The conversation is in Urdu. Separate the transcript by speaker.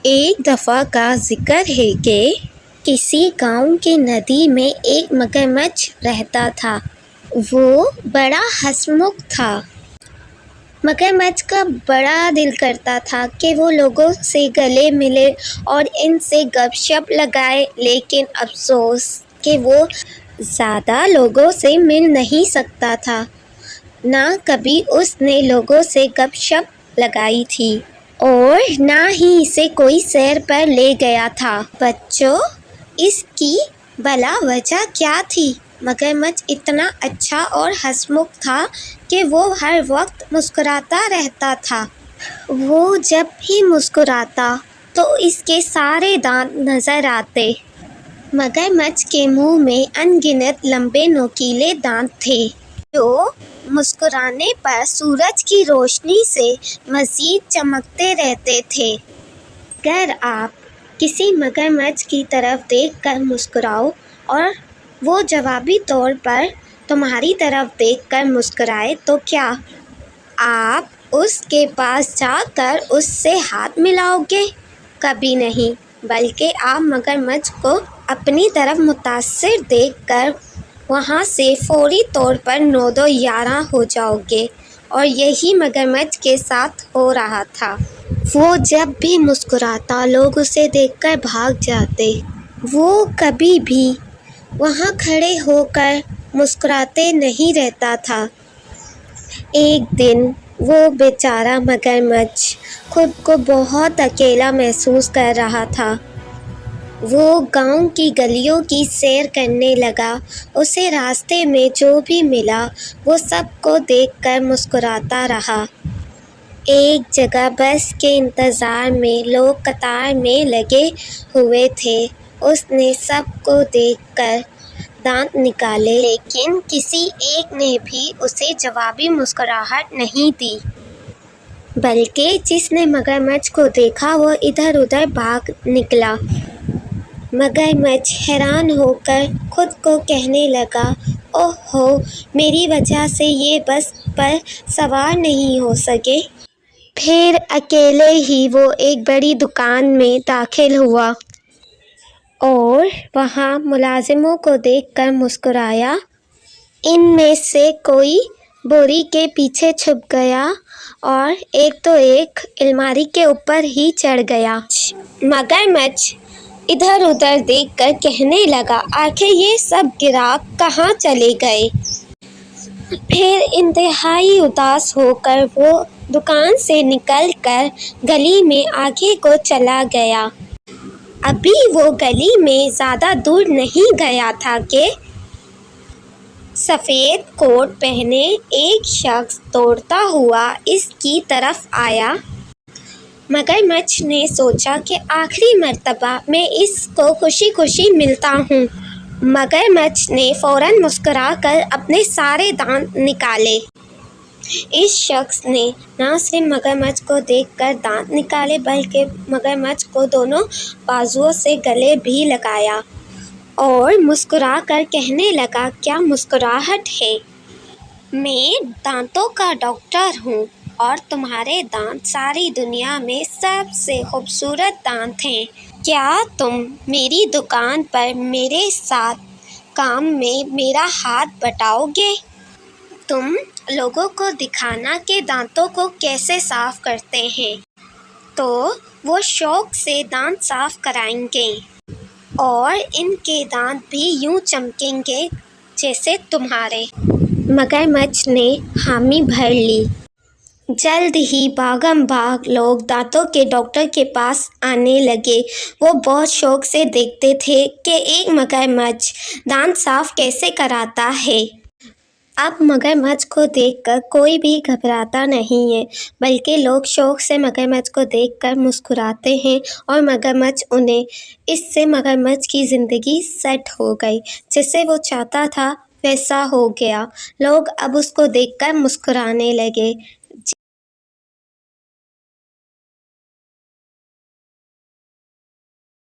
Speaker 1: ایک دفعہ کا ذکر ہے کہ کسی گاؤں کی ندی میں ایک مگرمچھ رہتا تھا۔ وہ بڑا ہنسمکھ تھا۔ مگرمچھ کا بڑا دل کرتا تھا کہ وہ لوگوں سے گلے ملے اور ان سے گپ شپ لگائے، لیکن افسوس کہ وہ زیادہ لوگوں سے مل نہیں سکتا تھا۔ نہ کبھی اس نے لوگوں سے گپ شپ لگائی تھی اور نہ ہی اسے کوئی سیر پر لے گیا تھا۔ بچوں، اس کی بلا وجہ کیا تھی؟ مگرمچھ اتنا اچھا اور ہنسمکھ تھا کہ وہ ہر وقت مسکراتا رہتا تھا۔ وہ جب بھی مسکراتا تو اس کے سارے دانت نظر آتے۔ مگرمچھ کے منہ میں ان گنت لمبے نوکیلے دانت تھے جو مسکرانے پر سورج کی روشنی سے مزید چمکتے رہتے تھے۔ اگر آپ کسی مگرمچھ کی طرف دیکھ کر مسکراؤ اور وہ جوابی طور پر تمہاری طرف دیکھ کر مسکرائے تو کیا آپ اس کے پاس جا کر اس سے ہاتھ ملاؤ گے؟ کبھی نہیں، بلکہ آپ مگرمچھ کو اپنی طرف متاثر دیکھ کر وہاں سے فوری طور پر 9 دو 11 ہو جاؤ گے، اور یہی مگرمچھ کے ساتھ ہو رہا تھا۔ وہ جب بھی مسکراتا لوگ اسے دیکھ کر بھاگ جاتے۔ وہ کبھی بھی وہاں کھڑے ہو کر مسکراتے نہیں رہتا تھا۔ ایک دن وہ بیچارہ مگرمچھ خود کو بہت اکیلا محسوس کر رہا تھا۔ وہ گاؤں کی گلیوں کی سیر کرنے لگا۔ اسے راستے میں جو بھی ملا وہ سب کو دیکھ کر مسکراتا رہا۔ ایک جگہ بس کے انتظار میں لوگ قطار میں لگے ہوئے تھے۔ اس نے سب کو دیکھ کر دانت نکالے، لیکن کسی ایک نے بھی اسے جوابی مسکراہٹ نہیں دی، بلکہ جس نے مگرمچھ کو دیکھا وہ ادھر ادھر بھاگ نکلا۔ مگرمچھ حیران ہو کر خود کو کہنے لگا، اوہ ہو، میری وجہ سے یہ بس پر سوار نہیں ہو سکے۔ پھر اکیلے ہی وہ ایک بڑی دکان میں داخل ہوا اور وہاں ملازموں کو دیکھ کر مسکرایا۔ ان میں سے کوئی بوری کے پیچھے چھپ گیا اور ایک تو ایک الماری کے اوپر ہی چڑھ گیا۔ مگرمچھ ادھر ادھر دیکھ کر کہنے لگا، آخر یہ سب گراہک کہاں چلے گئے؟ پھر انتہائی اداس ہو کر وہ دکان سے نکل کر گلی میں آگے کو چلا گیا۔ ابھی وہ گلی میں زیادہ دور نہیں گیا تھا کہ سفید کوٹ پہنے ایک شخص دوڑتا ہوا اس کی طرف آیا۔ مگرمچھ نے سوچا کہ آخری مرتبہ میں اس کو خوشی خوشی ملتا ہوں۔ مگرمچھ نے فوراً مسکرا کر اپنے سارے دانت نکالے۔ اس شخص نے نہ صرف مگرمچھ کو دیکھ کر دانت نکالے بلکہ مگرمچھ کو دونوں بازوؤں سے گلے بھی لگایا اور مسکرا کر کہنے لگا، کیا مسکراہٹ ہے! میں دانتوں کا ڈاکٹر ہوں اور تمہارے دانت ساری دنیا میں سب سے خوبصورت دانت ہیں۔ کیا تم میری دکان پر میرے ساتھ کام میں میرا ہاتھ بٹاؤ گے؟ تم لوگوں کو دکھانا کہ دانتوں کو کیسے صاف کرتے ہیں۔ تو وہ شوق سے دانت صاف کرائیں گے اور ان کے دانت بھی یوں چمکیں گے جیسے تمہارے۔ مگرمچھ نے حامی بھر لی۔ جلد ہی بھاگم بھاگ لوگ دانتوں کے ڈاکٹر کے پاس آنے لگے۔ وہ بہت شوق سے دیکھتے تھے کہ ایک مگرمچھ دانت صاف کیسے کراتا ہے۔ اب مگرمچھ کو دیکھ کر کوئی بھی گھبراتا نہیں ہے، بلکہ لوگ شوق سے مگرمچھ کو دیکھ کر مسکراتے ہیں اور مگرمچھ انہیں اس سے مگرمچھ کی زندگی سیٹ ہو گئی۔ جیسے وہ چاہتا تھا ویسا ہو گیا۔ لوگ اب اس کو دیکھ کر مسکرانے لگے۔